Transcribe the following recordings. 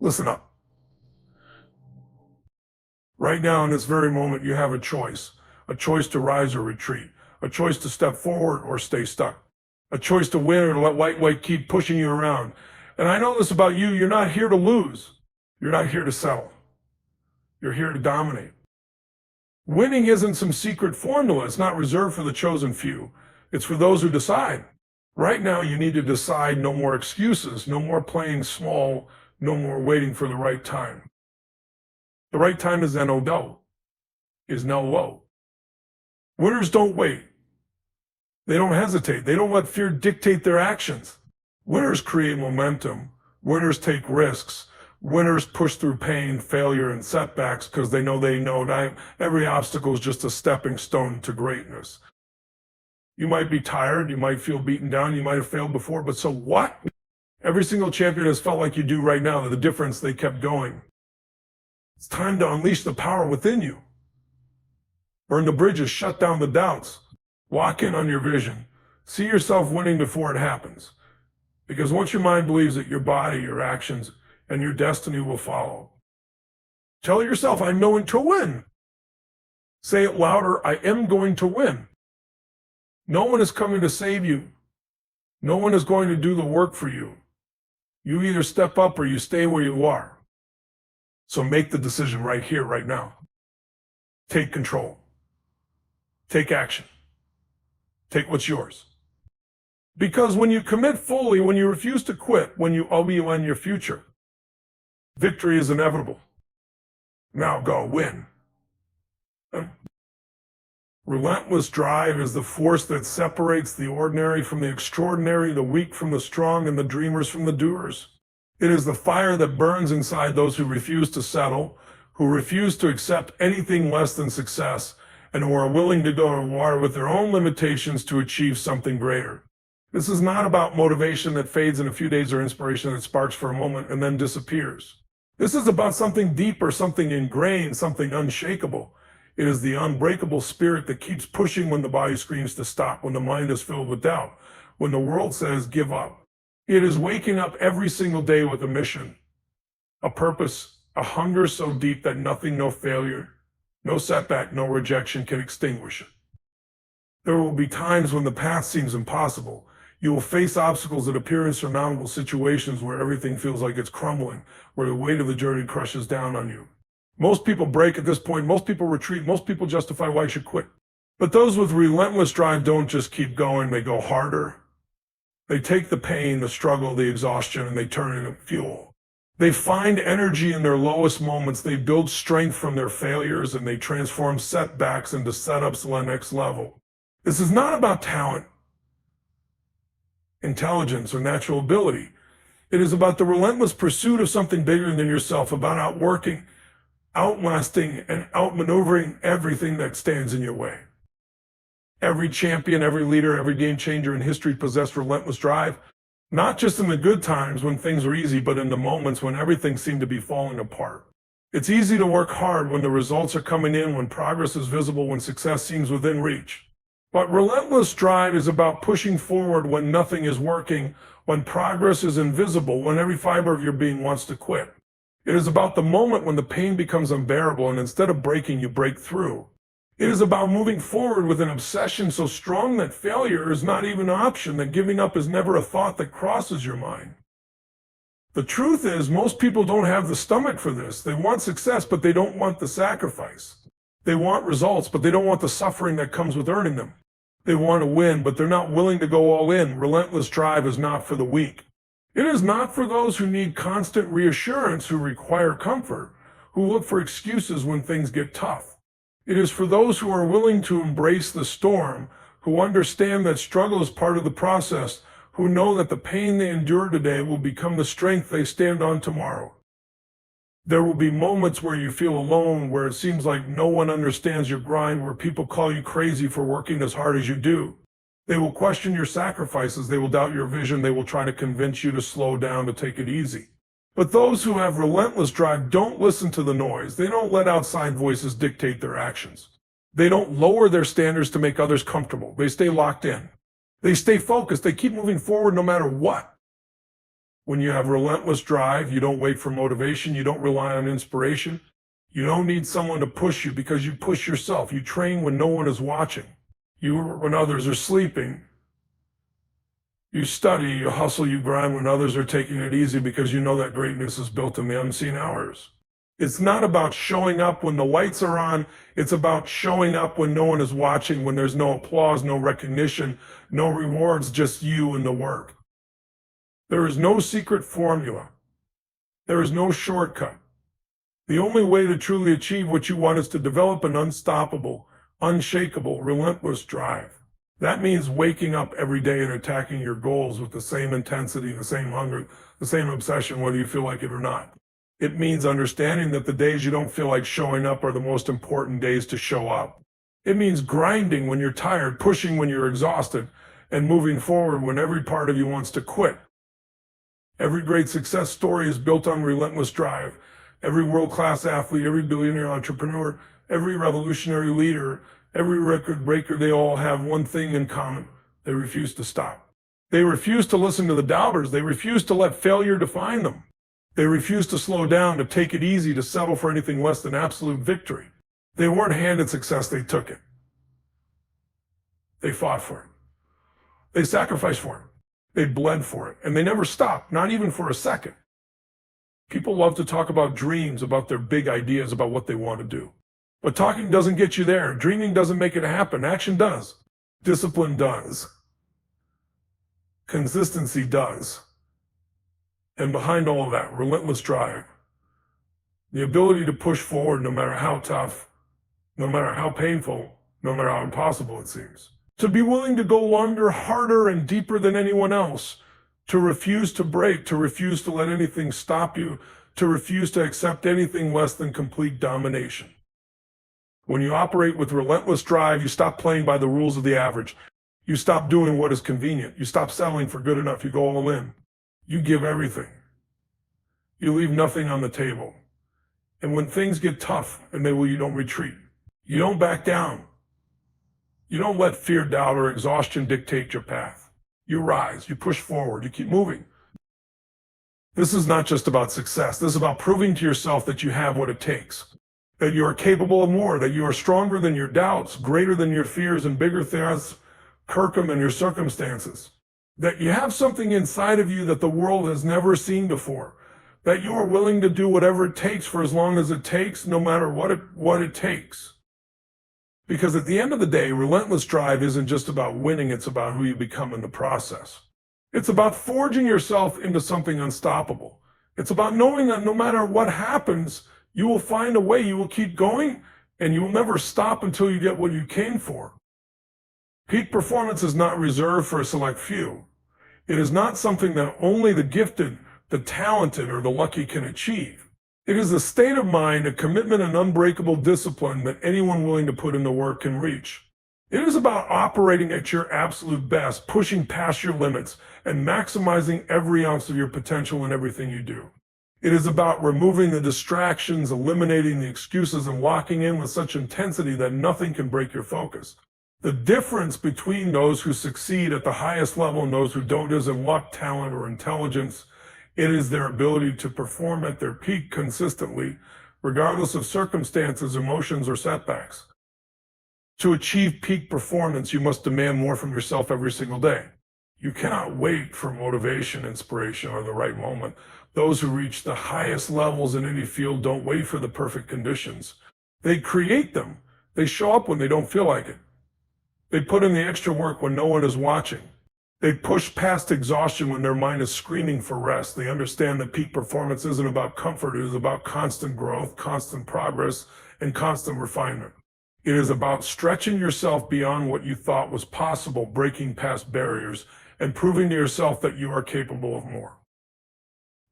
Listen up. Right now, in this very moment, you have a choice to rise or retreat, a choice to step forward or stay stuck, a choice to win or to let white keep pushing you around. And I know this about you. You're not here to lose. You're not here to settle. You're here to dominate. Winning isn't some secret formula. It's not reserved for the chosen few. It's for those who decide. Right now, you need to decide no more excuses, no more playing small, no more waiting for the right time. The right time is N-O-Do, is no-wo. Winners don't wait. They don't hesitate. They don't let fear dictate their actions. Winners create momentum. Winners take risks. Winners push through pain, failure, and setbacks because they know that every obstacle is just a stepping stone to greatness. You might be tired. You might feel beaten down. You might have failed before, but so what? Every single champion has felt like you do right now. The difference, they kept going. It's time to unleash the power within you. Burn the bridges, shut down the doubts. Lock in on your vision. See yourself winning before it happens. Because once your mind believes it, your body, your actions, and your destiny will follow. Tell yourself, I'm going to win. Say it louder, I am going to win. No one is coming to save you. No one is going to do the work for you. You either step up or you stay where you are. So make the decision right here, right now. Take control. Take action. Take what's yours. Because when you commit fully, when you refuse to quit, when you OBUN your future, victory is inevitable. Now go win. Relentless drive is the force that separates the ordinary from the extraordinary, the weak from the strong, and the dreamers from the doers. It is the fire that burns inside those who refuse to settle, who refuse to accept anything less than success, and who are willing to go to war with their own limitations to achieve something greater. This is not about motivation that fades in a few days or inspiration that sparks for a moment and then disappears. This is about something deeper, something ingrained, something unshakable. It is the unbreakable spirit that keeps pushing when the body screams to stop, when the mind is filled with doubt, when the world says give up. It is waking up every single day with a mission, a purpose, a hunger so deep that nothing, no failure, no setback, no rejection can extinguish it. There will be times when the path seems impossible. You will face obstacles that appear insurmountable, situations where everything feels like it's crumbling, where the weight of the journey crushes down on you. Most people break at this point. Most people retreat. Most people justify why you should quit. But those with relentless drive don't just keep going. They go harder. They take the pain, the struggle, the exhaustion, and they turn it into fuel. They find energy in their lowest moments. They build strength from their failures, and they transform setbacks into setups to the next level. This is not about talent, intelligence, or natural ability. It is about the relentless pursuit of something bigger than yourself, about outworking, outlasting, and outmaneuvering everything that stands in your way. Every champion, every leader, every game changer in history possessed relentless drive, not just in the good times when things were easy, but in the moments when everything seemed to be falling apart. It's easy to work hard when the results are coming in, when progress is visible, when success seems within reach. But relentless drive is about pushing forward when nothing is working, when progress is invisible, when every fiber of your being wants to quit. It is about the moment when the pain becomes unbearable, and instead of breaking, you break through. It is about moving forward with an obsession so strong that failure is not even an option, that giving up is never a thought that crosses your mind. The truth is, most people don't have the stomach for this. They want success, but they don't want the sacrifice. They want results, but they don't want the suffering that comes with earning them. They want to win, but they're not willing to go all in. Relentless drive is not for the weak. It is not for those who need constant reassurance, who require comfort, who look for excuses when things get tough. It is for those who are willing to embrace the storm, who understand that struggle is part of the process, who know that the pain they endure today will become the strength they stand on tomorrow. There will be moments where you feel alone, where it seems like no one understands your grind, where people call you crazy for working as hard as you do. They will question your sacrifices. They will doubt your vision. They will try to convince you to slow down, to take it easy. But those who have relentless drive don't listen to the noise. They don't let outside voices dictate their actions. They don't lower their standards to make others comfortable. They stay locked in. They stay focused. They keep moving forward no matter what. When you have relentless drive, you don't wait for motivation, you don't rely on inspiration. You don't need someone to push you because you push yourself. You train when no one is watching. When others are sleeping. You study, you hustle, you grind when others are taking it easy because you know that greatness is built in the unseen hours. It's not about showing up when the lights are on. It's about showing up when no one is watching, when there's no applause, no recognition, no rewards, just you and the work. There is no secret formula. There is no shortcut. The only way to truly achieve what you want is to develop an unstoppable, unshakable, relentless drive. That means waking up every day and attacking your goals with the same intensity, the same hunger, the same obsession, whether you feel like it or not. It means understanding that the days you don't feel like showing up are the most important days to show up. It means grinding when you're tired, pushing when you're exhausted, and moving forward when every part of you wants to quit. Every great success story is built on relentless drive. Every world-class athlete, every billionaire entrepreneur, every revolutionary leader, every record breaker, they all have one thing in common. They refuse to stop. They refuse to listen to the doubters. They refuse to let failure define them. They refuse to slow down, to take it easy, to settle for anything less than absolute victory. They weren't handed success, they took it. They fought for it. They sacrificed for it. They bled for it. And they never stopped, not even for a second. People love to talk about dreams, about their big ideas, about what they want to do. But talking doesn't get you there. Dreaming doesn't make it happen. Action does. Discipline does. Consistency does. And behind all of that, relentless drive. The ability to push forward no matter how tough, no matter how painful, no matter how impossible it seems. To be willing to go longer, harder, and deeper than anyone else. To refuse to break, to refuse to let anything stop you, to refuse to accept anything less than complete domination. When you operate with relentless drive, you stop playing by the rules of the average. You stop doing what is convenient. You stop settling for good enough. You go all in. You give everything. You leave nothing on the table. And when things get tough, you don't retreat. You don't back down. You don't let fear, doubt, or exhaustion dictate your path. You rise, you push forward, you keep moving. This is not just about success. This is about proving to yourself that you have what it takes, that you are capable of more, that you are stronger than your doubts, greater than your fears, and bigger than Kirkham and your circumstances, that you have something inside of you that the world has never seen before, that you are willing to do whatever it takes for as long as it takes, no matter what it takes. Because at the end of the day, relentless drive isn't just about winning, it's about who you become in the process. It's about forging yourself into something unstoppable. It's about knowing that no matter what happens, you will find a way, you will keep going, and you will never stop until you get what you came for. Peak performance is not reserved for a select few. It is not something that only the gifted, the talented, or the lucky can achieve. It is a state of mind, a commitment, and unbreakable discipline that anyone willing to put in the work can reach. It is about operating at your absolute best, pushing past your limits, and maximizing every ounce of your potential in everything you do. It is about removing the distractions, eliminating the excuses, and locking in with such intensity that nothing can break your focus. The difference between those who succeed at the highest level and those who don't isn't luck, talent, or intelligence. It is their ability to perform at their peak consistently, regardless of circumstances, emotions, or setbacks. To achieve peak performance, you must demand more from yourself every single day. You cannot wait for motivation, inspiration, or the right moment. Those who reach the highest levels in any field don't wait for the perfect conditions. They create them. They show up when they don't feel like it. They put in the extra work when no one is watching. They push past exhaustion when their mind is screaming for rest. They understand that peak performance isn't about comfort. It is about constant growth, constant progress, and constant refinement. It is about stretching yourself beyond what you thought was possible, breaking past barriers, and proving to yourself that you are capable of more.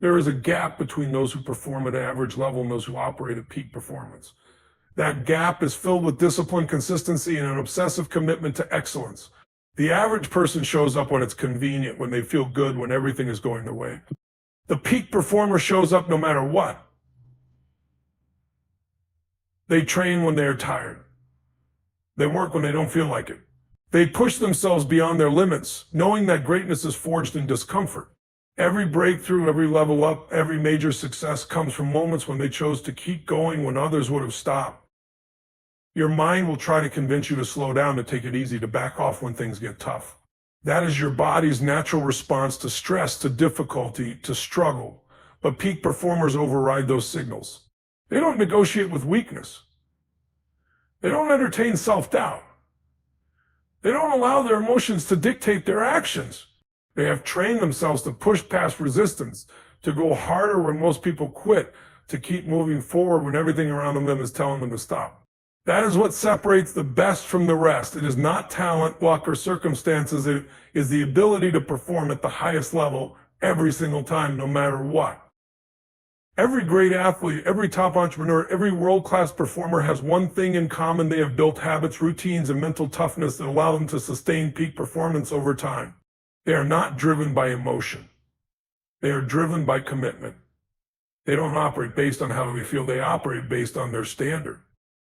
There is a gap between those who perform at average level and those who operate at peak performance. That gap is filled with discipline, consistency, and an obsessive commitment to excellence. The average person shows up when it's convenient, when they feel good, when everything is going their way. The peak performer shows up no matter what. They train when they are tired. They work when they don't feel like it. They push themselves beyond their limits, knowing that greatness is forged in discomfort. Every breakthrough, every level up, every major success comes from moments when they chose to keep going when others would have stopped. Your mind will try to convince you to slow down, to take it easy, to back off when things get tough. That is your body's natural response to stress, to difficulty, to struggle. But peak performers override those signals. They don't negotiate with weakness. They don't entertain self-doubt. They don't allow their emotions to dictate their actions. They have trained themselves to push past resistance, to go harder when most people quit, to keep moving forward when everything around them is telling them to stop. That is what separates the best from the rest. It is not talent, luck, or circumstances. It is the ability to perform at the highest level every single time, no matter what. Every great athlete, every top entrepreneur, every world-class performer has one thing in common. They have built habits, routines, and mental toughness that allow them to sustain peak performance over time. They are not driven by emotion. They are driven by commitment. They don't operate based on how they feel. They operate based on their standard.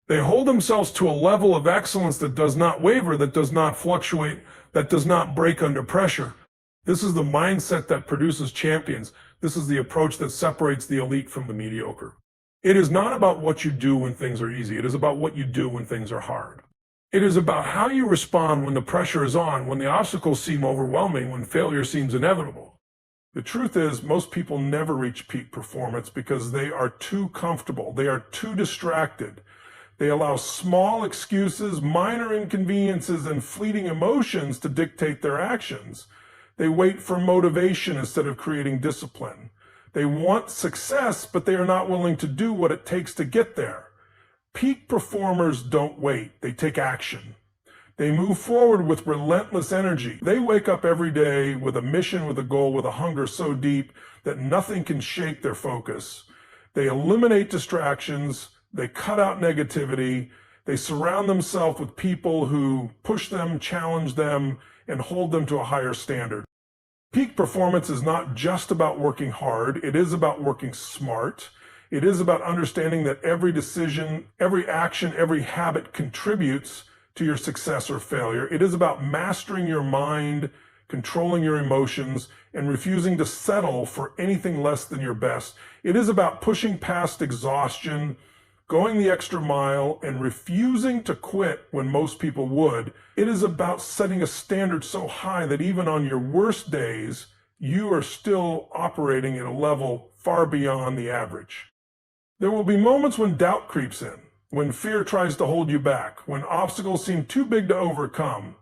They hold themselves to a level of excellence that does not waver, that does not fluctuate, that does not break under pressure. This is the mindset that produces champions. This is the approach that separates the elite from the mediocre. It is not about what you do when things are easy. It is about what you do when things are hard. It is about how you respond when the pressure is on, when the obstacles seem overwhelming, when failure seems inevitable. The truth is, most people never reach peak performance because they are too comfortable. They are too distracted. They allow small excuses, minor inconveniences, and fleeting emotions to dictate their actions. They wait for motivation instead of creating discipline. They want success, but they are not willing to do what it takes to get there. Peak performers don't wait. They take action. They move forward with relentless energy. They wake up every day with a mission, with a goal, with a hunger so deep that nothing can shake their focus. They eliminate distractions. They cut out negativity. They surround themselves with people who push them, challenge them, and hold them to a higher standard. Peak performance is not just about working hard. It is about working smart. It is about understanding that every decision, every action, every habit contributes to your success or failure. It is about mastering your mind, controlling your emotions, and refusing to settle for anything less than your best. It is about pushing past exhaustion, going the extra mile, and refusing to quit when most people would. It is about setting a standard so high that even on your worst days, you are still operating at a level far beyond the average. There will be moments when doubt creeps in, when fear tries to hold you back, when obstacles seem too big to overcome.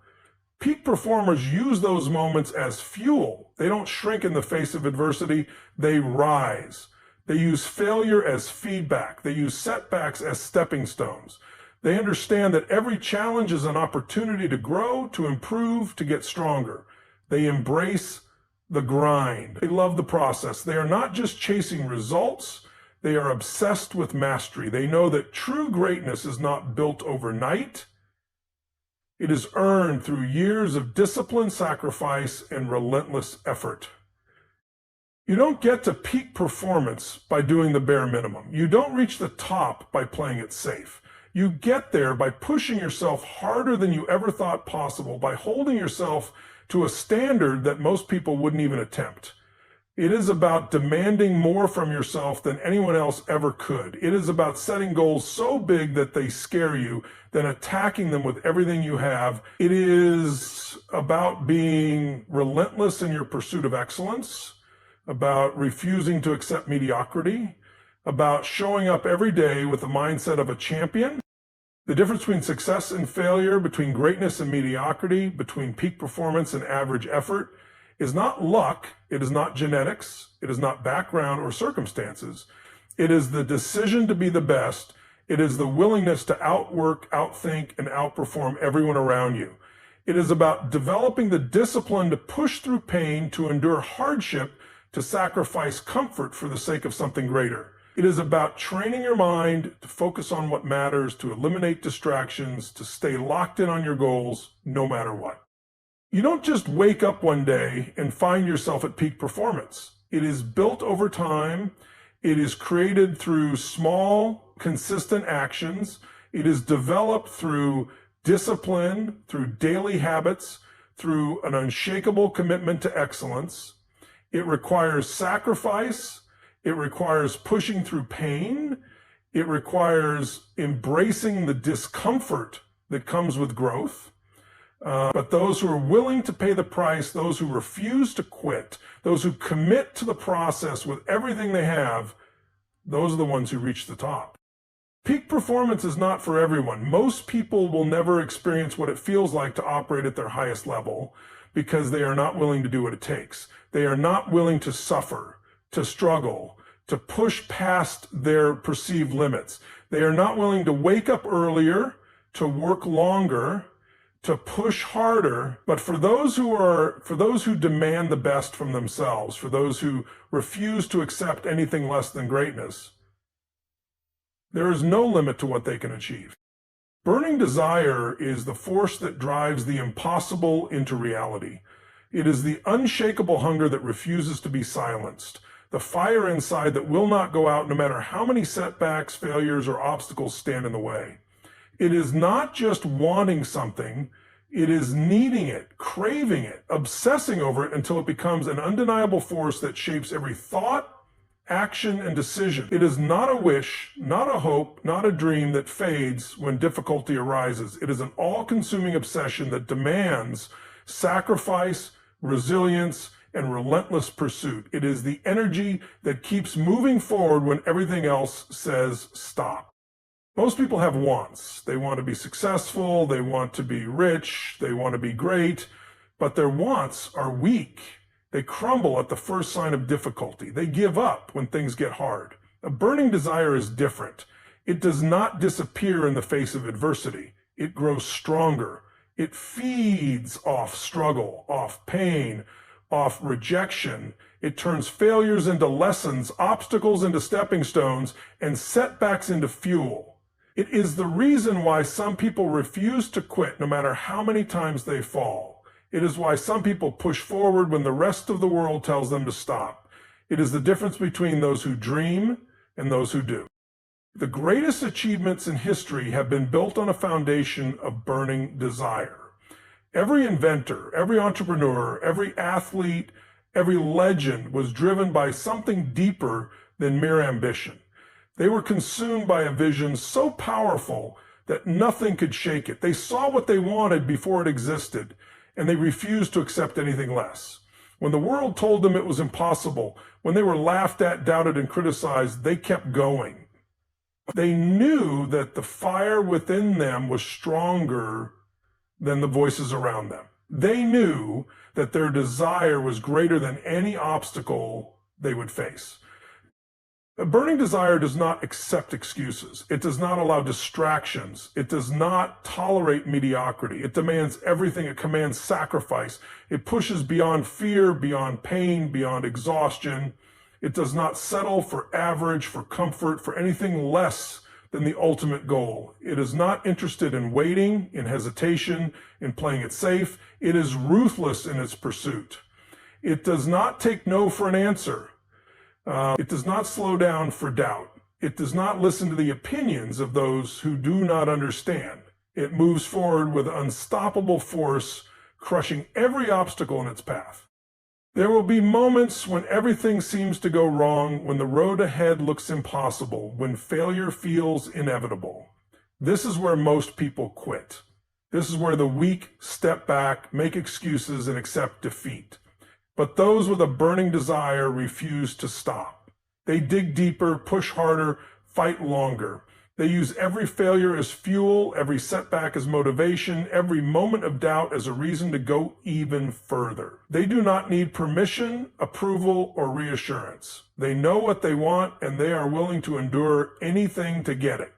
Peak performers use those moments as fuel. They don't shrink in the face of adversity, they rise. They use failure as feedback. They use setbacks as stepping stones. They understand that every challenge is an opportunity to grow, to improve, to get stronger. They embrace the grind. They love the process. They are not just chasing results. They are obsessed with mastery. They know that true greatness is not built overnight. It is earned through years of discipline, sacrifice, and relentless effort. You don't get to peak performance by doing the bare minimum. You don't reach the top by playing it safe. You get there by pushing yourself harder than you ever thought possible, by holding yourself to a standard that most people wouldn't even attempt. It is about demanding more from yourself than anyone else ever could. It is about setting goals so big that they scare you, then attacking them with everything you have. It is about being relentless in your pursuit of excellence, about refusing to accept mediocrity, about showing up every day with the mindset of a champion. The difference between success and failure, between greatness and mediocrity, between peak performance and average effort, is not luck, it is not genetics, it is not background or circumstances. It is the decision to be the best. It is the willingness to outwork, outthink, and outperform everyone around you. It is about developing the discipline to push through pain, to endure hardship, to sacrifice comfort for the sake of something greater. It is about training your mind to focus on what matters, to eliminate distractions, to stay locked in on your goals, no matter what. You don't just wake up one day and find yourself at peak performance. It is built over time. It is created through small, consistent actions. It is developed through discipline, through daily habits, through an unshakable commitment to excellence. It requires sacrifice. It requires pushing through pain. It requires embracing the discomfort that comes with growth. But those who are willing to pay the price, those who refuse to quit, those who commit to the process with everything they have, those are the ones who reach the top. Peak performance is not for everyone. Most people will never experience what it feels like to operate at their highest level because they are not willing to do what it takes. They are not willing to suffer, to struggle, to push past their perceived limits. They are not willing to wake up earlier, to work longer, to push harder. But for those who demand the best from themselves, for those who refuse to accept anything less than greatness, there is no limit to what they can achieve. Burning desire is the force that drives the impossible into reality. It is the unshakable hunger that refuses to be silenced, the fire inside that will not go out no matter how many setbacks, failures, or obstacles stand in the way. It is not just wanting something, it is needing it, craving it, obsessing over it until it becomes an undeniable force that shapes every thought, action, and decision. It is not a wish, not a hope, not a dream that fades when difficulty arises. It is an all-consuming obsession that demands sacrifice, resilience, and relentless pursuit. It is the energy that keeps moving forward when everything else says stop. Most people have wants. They want to be successful, they want to be rich, they want to be great, but their wants are weak. They crumble at the first sign of difficulty. They give up when things get hard. A burning desire is different. It does not disappear in the face of adversity. It grows stronger. It feeds off struggle, off pain, off rejection. It turns failures into lessons, obstacles into stepping stones, and setbacks into fuel. It is the reason why some people refuse to quit no matter how many times they fall. It is why some people push forward when the rest of the world tells them to stop. It is the difference between those who dream and those who do. The greatest achievements in history have been built on a foundation of burning desire. Every inventor, every entrepreneur, every athlete, every legend was driven by something deeper than mere ambition. They were consumed by a vision so powerful that nothing could shake it. They saw what they wanted before it existed, and they refused to accept anything less. When the world told them it was impossible, when they were laughed at, doubted, and criticized, they kept going. They knew that the fire within them was stronger than the voices around them. They knew that their desire was greater than any obstacle they would face. A burning desire does not accept excuses. It does not allow distractions. It does not tolerate mediocrity. It demands everything. It commands sacrifice. It pushes beyond fear, beyond pain, beyond exhaustion. It does not settle for average, for comfort, for anything less than the ultimate goal. It is not interested in waiting, in hesitation, in playing it safe. It is ruthless in its pursuit. It does not take no for an answer. It does not slow down for doubt. It does not listen to the opinions of those who do not understand. It moves forward with unstoppable force, crushing every obstacle in its path. There will be moments when everything seems to go wrong, when the road ahead looks impossible, when failure feels inevitable. This is where most people quit. This is where the weak step back, make excuses, and accept defeat. But those with a burning desire refuse to stop. They dig deeper, push harder, fight longer. They use every failure as fuel, every setback as motivation, every moment of doubt as a reason to go even further. They do not need permission, approval, or reassurance. They know what they want, and they are willing to endure anything to get it.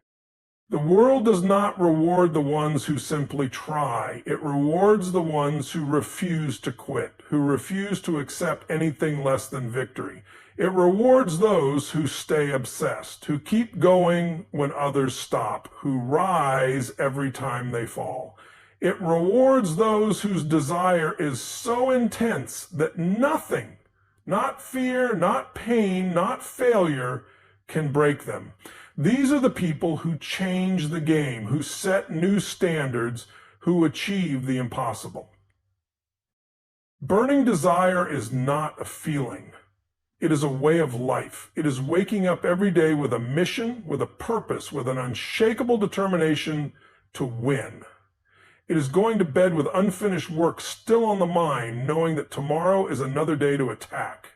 The world does not reward the ones who simply try. It rewards the ones who refuse to quit, who refuse to accept anything less than victory. It rewards those who stay obsessed, who keep going when others stop, who rise every time they fall. It rewards those whose desire is so intense that nothing, not fear, not pain, not failure, can break them. These are the people who change the game, who set new standards, who achieve the impossible. Burning desire is not a feeling. It is a way of life. It is waking up every day with a mission, with a purpose, with an unshakable determination to win. It is going to bed with unfinished work still on the mind, knowing that tomorrow is another day to attack.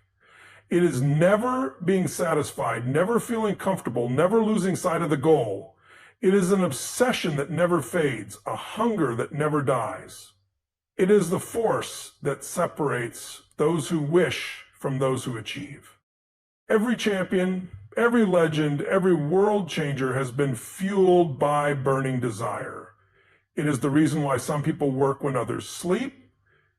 It is never being satisfied, never feeling comfortable, never losing sight of the goal. It is an obsession that never fades, a hunger that never dies. It is the force that separates those who wish from those who achieve. Every champion, every legend, every world changer has been fueled by burning desire. It is the reason why some people work when others sleep.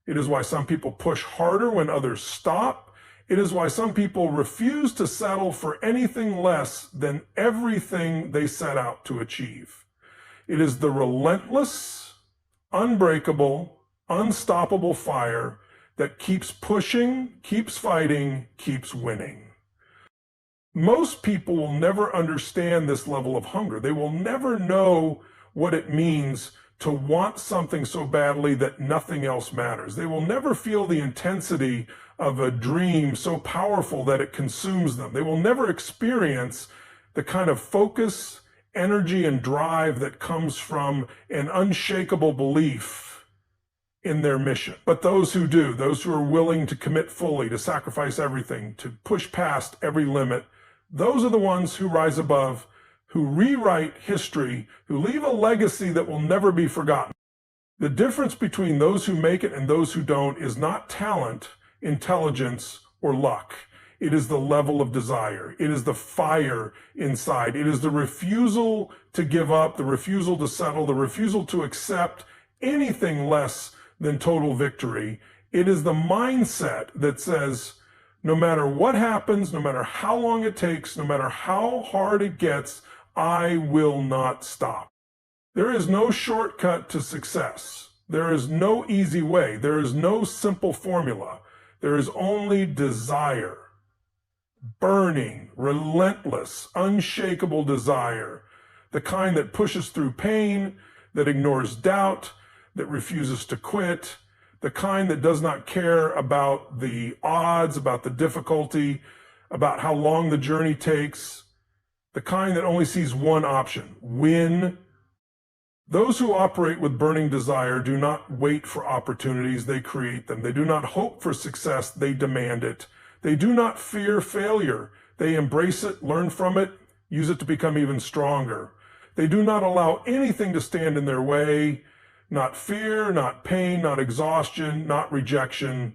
It is why some people push harder when others stop. It is why some people refuse to settle for anything less than everything they set out to achieve. It is the relentless, unbreakable, unstoppable fire that keeps pushing, keeps fighting, keeps winning. Most people will never understand this level of hunger. They will never know what it means to want something so badly that nothing else matters. They will never feel the intensity of a dream so powerful that it consumes them. They will never experience the kind of focus, energy, and drive that comes from an unshakable belief in their mission. But those who do, those who are willing to commit fully, to sacrifice everything, to push past every limit, those are the ones who rise above, who rewrite history, who leave a legacy that will never be forgotten. The difference between those who make it and those who don't is not talent, intelligence, or luck. It is the level of desire. It is the fire inside. It is the refusal to give up, the refusal to settle, the refusal to accept anything less than total victory. It is the mindset that says, no matter what happens, no matter how long it takes, no matter how hard it gets, I will not stop. There is no shortcut to success. There is no easy way. There is no simple formula. There is only desire. Burning, relentless, unshakable desire. The kind that pushes through pain, that ignores doubt, that refuses to quit, the kind that does not care about the odds, about the difficulty, about how long the journey takes, the kind that only sees one option: win. Those who operate with burning desire do not wait for opportunities, they create them. They do not hope for success, they demand it. They do not fear failure, they embrace it, learn from it, use it to become even stronger. They do not allow anything to stand in their way. Not fear, not pain, not exhaustion, not rejection.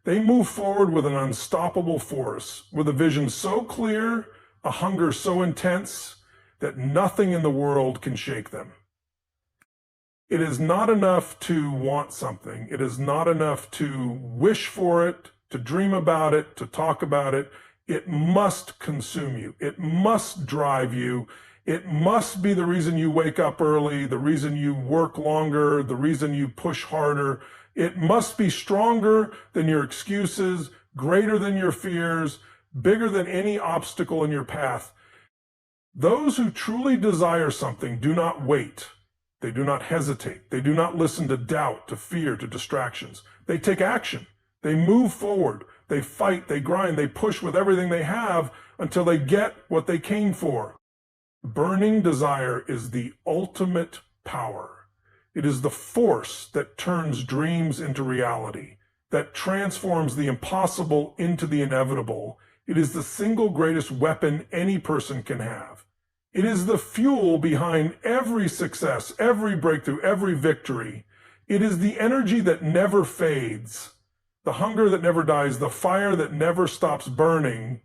They move forward with an unstoppable force, with a vision so clear, a hunger so intense, that nothing in the world can shake them. It is not enough to want something. It is not enough to wish for it, to dream about it, to talk about it. It must consume you. It must drive you. It must be the reason you wake up early, the reason you work longer, the reason you push harder. It must be stronger than your excuses, greater than your fears, bigger than any obstacle in your path. Those who truly desire something do not wait. They do not hesitate. They do not listen to doubt, to fear, to distractions. They take action. They move forward. They fight. They grind. They push with everything they have until they get what they came for. Burning desire is the ultimate power. It is the force that turns dreams into reality, that transforms the impossible into the inevitable. It is the single greatest weapon any person can have. It is the fuel behind every success, every breakthrough, every victory. It is the energy that never fades, the hunger that never dies, the fire that never stops burning.